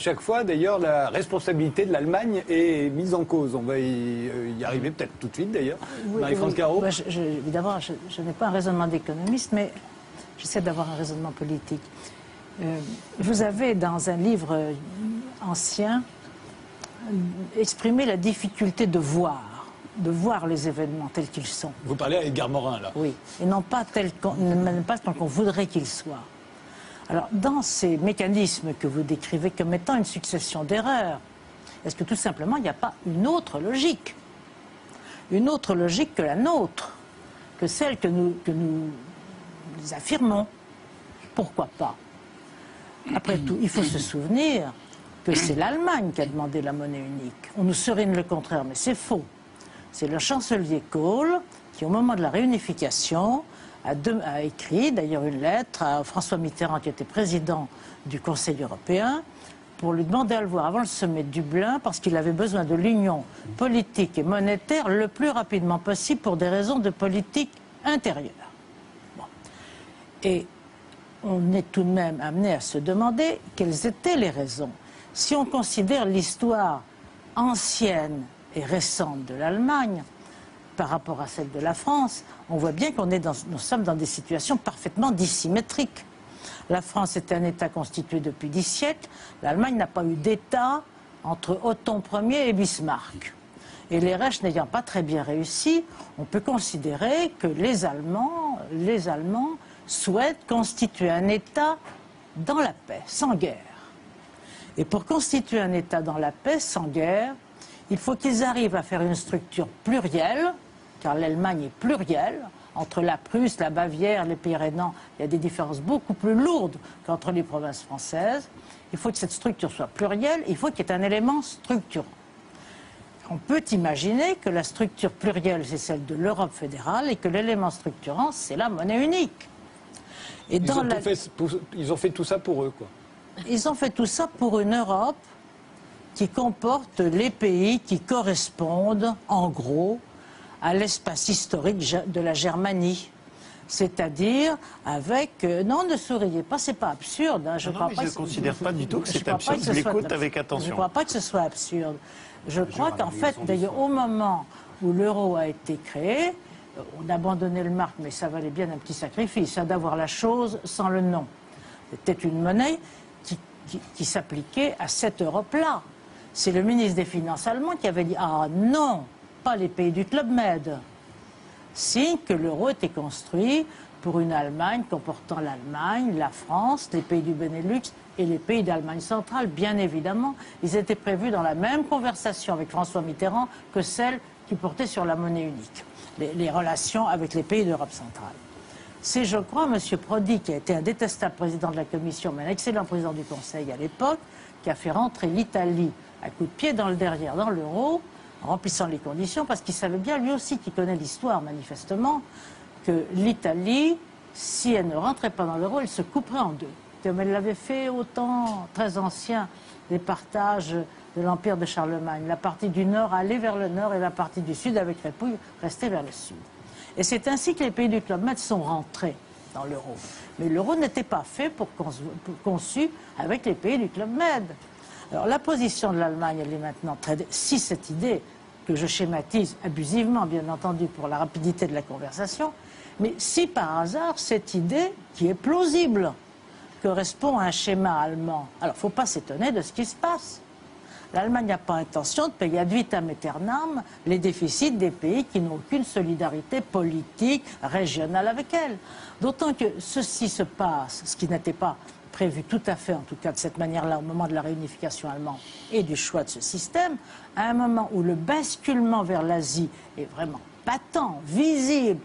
chaque fois, d'ailleurs, la responsabilité de l'Allemagne est mise en cause. On va y arriver peut-être tout de suite, d'ailleurs. Oui, Marie-France Carreau. Évidemment, je n'ai pas un raisonnement d'économiste, mais j'essaie d'avoir un raisonnement politique. Vous avez, dans un livre ancien, exprimé la difficulté de voir les événements tels qu'ils sont. Vous parlez à Edgar Morin, là. Oui, et non pas tel qu'on voudrait qu'ils soient. Alors, dans ces mécanismes que vous décrivez comme étant une succession d'erreurs, est-ce que tout simplement il n'y a pas une autre logique que la nôtre, que celle que nous affirmons? Pourquoi pas? Après tout, il faut se souvenir que c'est l'Allemagne qui a demandé la monnaie unique. On nous serine le contraire, mais c'est faux. C'est le chancelier Kohl qui, au moment de la réunification, a écrit d'ailleurs une lettre à François Mitterrand, qui était président du Conseil européen, pour lui demander à le voir avant le sommet de Dublin, parce qu'il avait besoin de l'union politique et monétaire le plus rapidement possible pour des raisons de politique intérieure. Bon. Et on est tout de même amené à se demander quelles étaient les raisons. Si on considère l'histoire ancienne et récente de l'Allemagne, par rapport à celle de la France, on voit bien nous sommes dans des situations parfaitement dissymétriques. La France est un État constitué depuis 10 siècles, l'Allemagne n'a pas eu d'État entre Otton Ier et Bismarck. Et les Reich n'ayant pas très bien réussi, on peut considérer que les Allemands souhaitent constituer un État dans la paix, sans guerre. Et pour constituer un État dans la paix, sans guerre, il faut qu'ils arrivent à faire une structure plurielle, car l'Allemagne est plurielle. Entre la Prusse, la Bavière, les Pyrénées, il y a des différences beaucoup plus lourdes qu'entre les provinces françaises. Il faut que cette structure soit plurielle, il faut qu'il y ait un élément structurant. On peut imaginer que la structure plurielle, c'est celle de l'Europe fédérale, et que l'élément structurant, c'est la monnaie unique. Et ils ont fait tout ça pour eux, quoi. Ils ont fait tout ça pour une Europe qui comporte les pays qui correspondent, en gros, à l'espace historique de la Germanie. C'est-à-dire avec... non, ne souriez pas, c'est pas absurde. Hein, je ne considère pas du tout que c'est absurde, je l'écoute avec attention. Je ne crois pas que ce soit absurde. Je crois qu'en fait, d'ailleurs, au moment où l'euro a été créé, on a abandonné le marque, mais ça valait bien un petit sacrifice, hein, d'avoir la chose sans le nom. C'était une monnaie qui s'appliquait à cette Europe-là. C'est le ministre des Finances allemand qui avait dit « Ah non, pas les pays du Club Med ». Signe que l'euro était construit pour une Allemagne comportant l'Allemagne, la France, les pays du Benelux et les pays d'Allemagne centrale, bien évidemment. Ils étaient prévus dans la même conversation avec François Mitterrand que celle qui portait sur la monnaie unique, les relations avec les pays d'Europe centrale. C'est, je crois, M. Prodi, qui a été un détestable président de la Commission, mais un excellent président du Conseil à l'époque, qui a fait rentrer l'Italie à coup de pied dans le derrière dans l'euro, en remplissant les conditions, parce qu'il savait bien, lui aussi, qui connaît l'histoire manifestement, que l'Italie, si elle ne rentrait pas dans l'euro, elle se couperait en deux. Comme elle l'avait fait au temps très ancien des partages de l'Empire de Charlemagne. La partie du nord allait vers le nord et la partie du sud, avec Répouille, restait vers le sud. Et c'est ainsi que les pays du Club Med sont rentrés dans l'euro. Mais l'euro n'était pas fait pour conçu avec les pays du Club Med. Alors la position de l'Allemagne, elle est maintenant très... Si cette idée, que je schématise abusivement, bien entendu, pour la rapidité de la conversation, mais si par hasard cette idée, qui est plausible, correspond à un schéma allemand, alors il ne faut pas s'étonner de ce qui se passe. L'Allemagne n'a pas intention de payer ad vitam aeternam les déficits des pays qui n'ont aucune solidarité politique, régionale avec elle. D'autant que ceci se passe, ce qui n'était pas prévu tout à fait, en tout cas de cette manière-là, au moment de la réunification allemande et du choix de ce système, à un moment où le basculement vers l'Asie est vraiment patent, visible,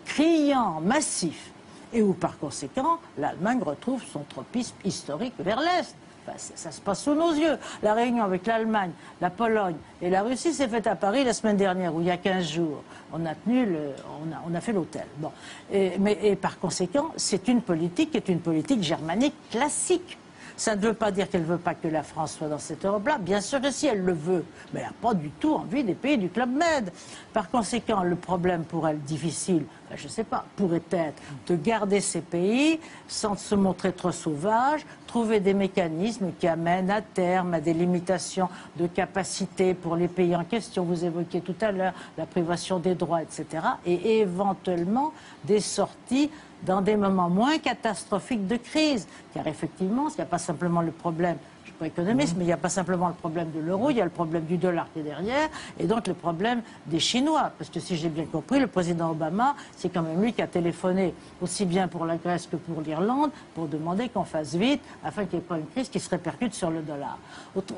criant, massif, et où par conséquent l'Allemagne retrouve son tropisme historique vers l'Est. Enfin, ça se passe sous nos yeux. La réunion avec l'Allemagne, la Pologne et la Russie s'est faite à Paris la semaine dernière, où il y a 15 jours. On a fait l'hôtel. Bon. Et par conséquent, c'est une politique qui est une politique germanique classique. Ça ne veut pas dire qu'elle ne veut pas que la France soit dans cette Europe-là. Bien sûr que si elle le veut, mais elle n'a pas du tout envie des pays du Club Med. Par conséquent, le problème pour elle difficile, je ne sais pas, pourrait être de garder ces pays sans se montrer trop sauvage, trouver des mécanismes qui amènent à terme à des limitations de capacité pour les pays en question. Vous évoquiez tout à l'heure la privation des droits, etc. Et éventuellement des sorties dans des moments moins catastrophiques de crise. Car effectivement, il n'y a pas simplement le problème, je ne suis pas économiste, mais il n'y a pas simplement le problème de l'euro, il y a le problème du dollar qui est derrière, et donc le problème des Chinois. Parce que si j'ai bien compris, le président Obama, c'est quand même lui qui a téléphoné aussi bien pour la Grèce que pour l'Irlande, pour demander qu'on fasse vite, afin qu'il n'y ait pas une crise qui se répercute sur le dollar.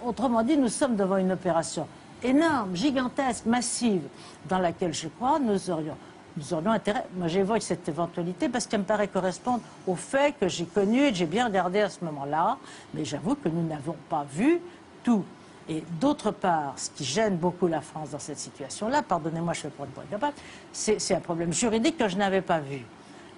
Autrement dit, nous sommes devant une opération énorme, gigantesque, massive, dans laquelle, je crois, nous aurions intérêt. Moi, j'évoque cette éventualité parce qu'elle me paraît correspondre aux faits que j'ai connus et que j'ai bien regardé à ce moment-là. Mais j'avoue que nous n'avons pas vu tout. Et d'autre part, ce qui gêne beaucoup la France dans cette situation-là, pardonnez-moi, je ne fais pas de point capable, c'est un problème juridique que je n'avais pas vu.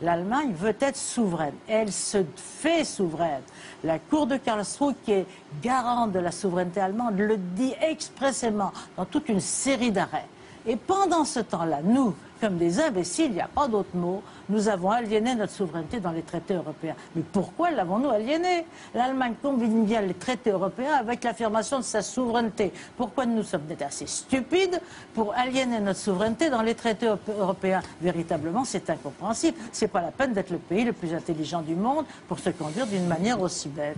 L'Allemagne veut être souveraine. Elle se fait souveraine. La Cour de Karlsruhe, qui est garante de la souveraineté allemande, le dit expressément dans toute une série d'arrêts. Et pendant ce temps-là, nous, comme des imbéciles, il n'y a pas d'autre mot, nous avons aliéné notre souveraineté dans les traités européens. Mais pourquoi l'avons-nous aliénée? L'Allemagne combine bien les traités européens avec l'affirmation de sa souveraineté. Pourquoi nous sommes assez stupides pour aliéner notre souveraineté dans les traités européens? Véritablement, c'est incompréhensible. Ce n'est pas la peine d'être le pays le plus intelligent du monde pour se conduire d'une manière aussi bête.